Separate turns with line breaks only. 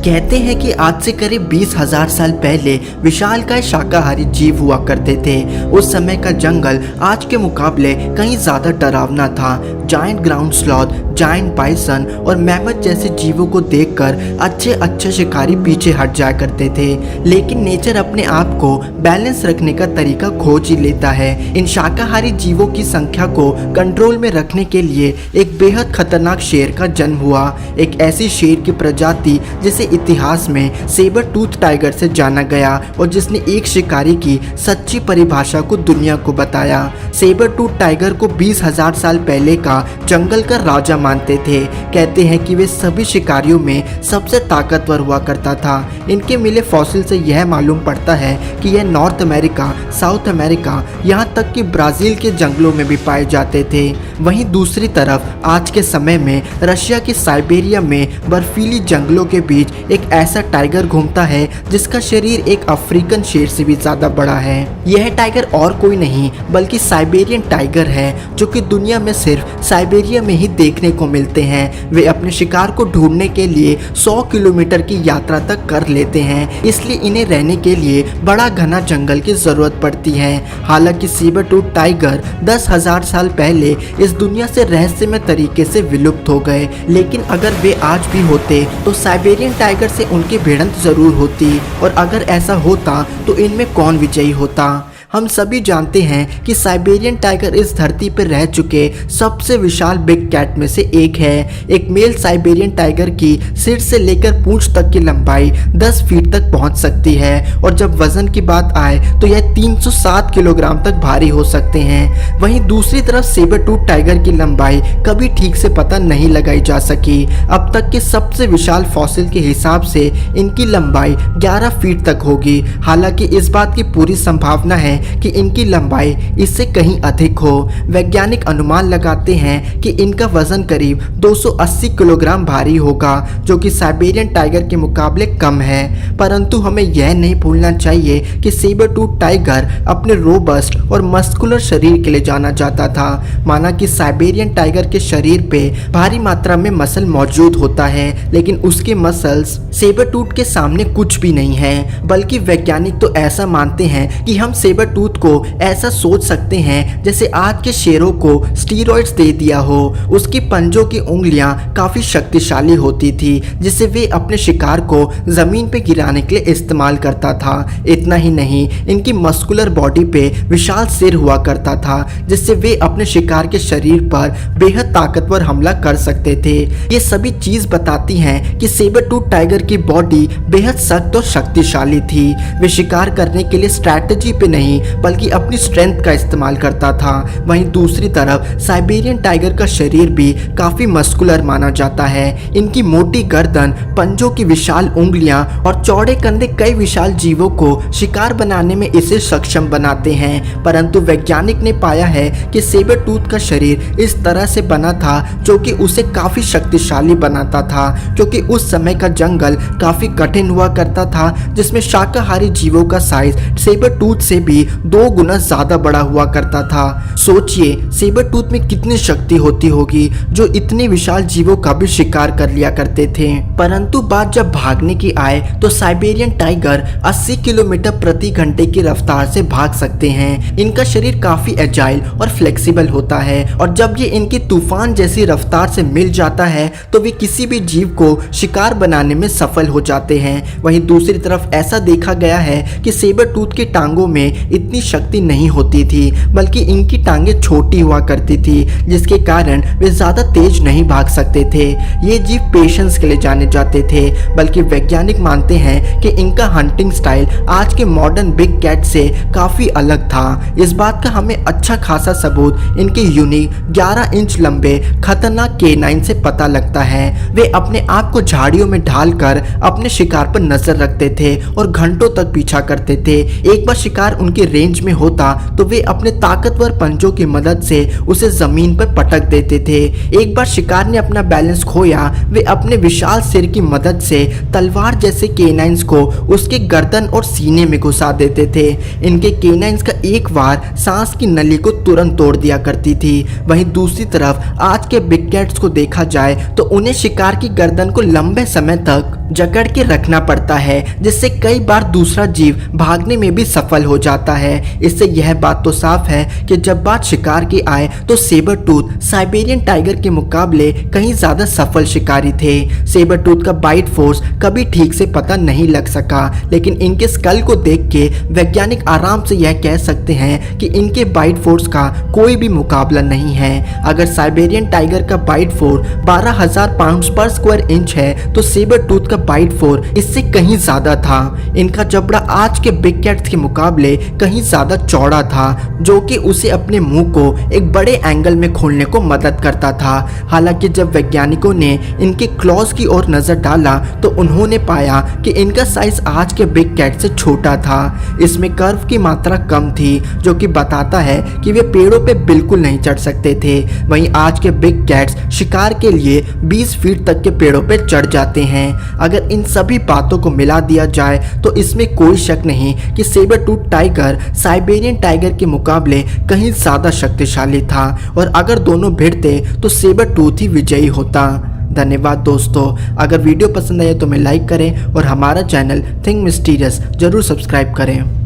कहते हैं कि आज से करीब 20,000 साल पहले विशालकाय शाकाहारी जीव हुआ करते थे। उस समय का जंगल आज के मुकाबले कहीं ज़्यादा डरावना था। Giant ground sloth, giant bison और मैमथ जैसे जीवों को देखकर अच्छे शिकारी पीछे हट जाया करते थे। लेकिन नेचर अपने आप को बैलेंस रखने का तरीका खोज ही लेता है। इन शाकाहारी जीवों की संख्या को कंट्रोल में रखने के लिए एक बेहद खतरनाक शेर का जन्म हुआ। एक ऐसी शेर की प्रजाति जिसे इतिहास में सेबर टूथ टाइगर से जाना गया और जिसने एक शिकारी की सच्ची परिभाषा को दुनिया को बताया। सेबर टूथ टाइगर को 20,000 साल पहले का जंगल का राजा मानते थे। कहते हैं कि वे सभी शिकारियों में सबसे ताकतवर हुआ करता था। इनके मिले फॉसिल से यह मालूम पड़ता है कि यह नॉर्थ अमेरिका, साउथ अमेरिका, यहाँ तक कि ब्राज़ील के जंगलों में भी पाए जाते थे। वहीं दूसरी तरफ आज के समय में रशिया के साइबेरिया में बर्फीली जंगलों के बीच एक ऐसा टाइगर घूमता है जिसका शरीर एक अफ्रीकन शेर से भी ज्यादा बड़ा है। यह टाइगर और कोई नहीं बल्कि साइबेरियन टाइगर है, जो कि दुनिया में सिर्फ साइबेरिया में ही देखने को मिलते हैं। वे अपने शिकार को ढूंढने के लिए 100 किलोमीटर की यात्रा तक कर लेते हैं, इसलिए इन्हें रहने के लिए बड़ा घना जंगल की जरूरत पड़ती है। हालांकि सेबर टूथ टाइगर 10,000 साल पहले इस दुनिया से रहस्यमय तरीके से विलुप्त हो गए, लेकिन अगर वे आज भी होते तो साइबेरियन टाइगर से उनकी भिड़ंत जरूर होती, और अगर ऐसा होता तो इनमें कौन विजयी होता। हम सभी जानते हैं कि साइबेरियन टाइगर इस धरती पर रह चुके सबसे विशाल बिग कैट में से एक है। एक मेल साइबेरियन टाइगर की सिर से लेकर पूंछ तक की लंबाई 10 फीट तक पहुंच सकती है, और जब वजन की बात आए तो यह 307 किलोग्राम तक भारी हो सकते हैं। वहीं दूसरी तरफ सेबर टूथ टाइगर की लंबाई कभी ठीक से पता नहीं लगाई जा सकी। अब तक के सबसे विशाल फॉसिल के हिसाब से इनकी लंबाई 11 फीट तक होगी। हालांकि इस बात की पूरी संभावना है कि इनकी लंबाई इससे कहीं अधिक हो। वैज्ञानिक अनुमान लगाते हैं कि इनका वजन करीब 280 किलोग्राम भारी होगा, जो कि साइबेरियन टाइगर के मुकाबले कम है। परंतु हमें यह नहीं भूलना चाहिए कि सेबर टूथ टाइगर अपने रोबस्ट और मस्कुलर शरीर के लिए जाना जाता था। माना कि साइबेरियन टाइगर के शरीर पे भारी मात्रा में मसल मौजूद होता है, लेकिन उसके मसल्स सेबर टूथ के सामने कुछ भी नहीं है। बल्कि वैज्ञानिक तो ऐसा मानते हैं कि हम सेबर टूथ को ऐसा सोच सकते हैं जैसे आज के शेरों को स्टीरॉइड्स दे दिया हो। उसकी पंजों की उंगलियां काफी शक्तिशाली होती थी, जिसे वे अपने शिकार को जमीन पे गिराने के लिए इस्तेमाल करता था। इतना ही नहीं, इनकी मस्कुलर बॉडी पे विशाल सिर हुआ करता था, जिससे वे अपने शिकार के शरीर पर बेहद ताकतवर हमला कर सकते थे। ये सभी चीज बताती हैं कि सेबर टूथ टाइगर की बॉडी बेहद सख्त और शक्तिशाली थी। वे शिकार करने के लिए स्ट्रैटेजी पे नहीं बल्कि अपनी स्ट्रेंथ का इस्तेमाल करता था। वहीं दूसरी तरफ साइबेरियन टाइगर का शरीर भी काफी मस्कुलर माना जाता है। इनकी मोटी गर्दन, पंजों की विशाल उंगलियां और चौड़े कंधे कई विशाल जीवों को शिकार बनाने में इसे सक्षम बनाते हैं। परंतु वैज्ञानिक ने पाया है कि सेबर टूथ का शरीर इस तरह से बना था जो कि उसे काफी शक्तिशाली बनाता था, क्योंकि उस समय का जंगल काफी कठिन हुआ करता था, जिसमें शाकाहारी जीवों का साइज सेबर टूथ से भी 2 गुना ज्यादा बड़ा हुआ करता था। सोचिए सेबर टूथ में कितनी शक्ति होती होगी जो इतने विशाल जीवों का भी शिकार कर लिया करते थे। परंतु बात जब भागने की आए तो साइबेरियन टाइगर 80 किलोमीटर प्रति घंटे की रफ्तार से भाग सकते हैं। इनका शरीर काफी एजाइल और फ्लेक्सिबल होता है, और जब ये इनकी तूफान जैसी रफ्तार से मिल जाता है तो वे किसी भी जीव को शिकार बनाने में सफल हो जाते हैं। वहीं दूसरी तरफ ऐसा देखा गया है कि सेबर टूथ की टांगों में इतनी शक्ति नहीं होती थी, बल्कि इनकी टांगें छोटी हुआ करती थी, जिसके कारण वे ज्यादा तेज नहीं भाग सकते थे। ये जीव पेशेंस के लिए जाने जाते थे, बल्कि वैज्ञानिक मानते हैं कि इनका हंटिंग स्टाइल आज के मॉडर्न बिग कैट से काफी अलग था। इस बात का हमें अच्छा खासा सबूत इनके यूनिक 11 इंच लंबे खतरनाक केनाइन से पता लगता है। वे अपने आप को झाड़ियों में ढालकर अपने शिकार पर नजर रखते थे और घंटों तक पीछा करते थे। एक बार शिकार उनके रेंज में होता तो वे अपने ताकतवर पंजों की मदद से उसे जमीन पर पटक देते थे। एक बार शिकार ने अपना बैलेंस खोया, वे अपने विशाल सिर की मदद से तलवार जैसे केनाइन्स को उसके गर्दन और सीने में घुसा देते थे। इनके केनाइन्स का एक वार सांस की नली को तुरंत तोड़ दिया करती थी। वहीं दूसरी तरफ आज के बिग कैट्स को देखा जाए तो उन्हें शिकार की गर्दन को लंबे समय तक जकड़ के रखना पड़ता है, जिससे कई बार दूसरा जीव भागने में भी सफल हो जाता है। इससे यह बात तो साफ है कि जब बात शिकार की आए तो सेबर टूथ साइबेरियन टाइगर के मुकाबले कहीं ज्यादा सफल शिकारी थे। सेबर टूथ का बाइट फोर्स कभी ठीक से पता नहीं लग सका, लेकिन इनके स्कल को देख के वैज्ञानिक आराम से यह कह सकते हैं कि इनके बाइट फोर्स का कोई भी मुकाबला नहीं है। अगर साइबेरियन टाइगर का बाइट फोर्स 12,000 पाउंड पर स्क्वायर इंच है तो सेबर टूथ का बाइट फोर्स इससे कहीं ज्यादा था। इनका जबड़ा आज के बिग कैट्स के मुकाबले कहीं ज्यादा चौड़ा था, जो कि उसे अपने मुंह को एक बड़े एंगल में खोलने को मदद करता था। हालांकि जब वैज्ञानिकों ने इनके क्लॉज की ओर नजर डाला तो उन्होंने पाया कि इनका साइज आज के बिग कैट से छोटा था। इसमें कर्व की मात्रा कम थी, जो कि बताता है कि वे पेड़ों पे बिल्कुल नहीं चढ़ सकते थे। वहीं आज के बिग कैट्स शिकार के लिए 20 फीट तक के पेड़ों पे चढ़ जाते हैं। अगर इन सभी बातों को मिला दिया जाए तो इसमें कोई शक नहीं कि sabre tooth tiger Siberian tiger के मुकाबले कहीं ज्यादा शक्तिशाली था, और अगर दोनों भिड़ते तो सेबर टूथ ही विजयी होता। धन्यवाद दोस्तों। अगर वीडियो पसंद आए तो मैं लाइक करें और हमारा चैनल थिंक मिस्टीरियस जरूर सब्सक्राइब करें।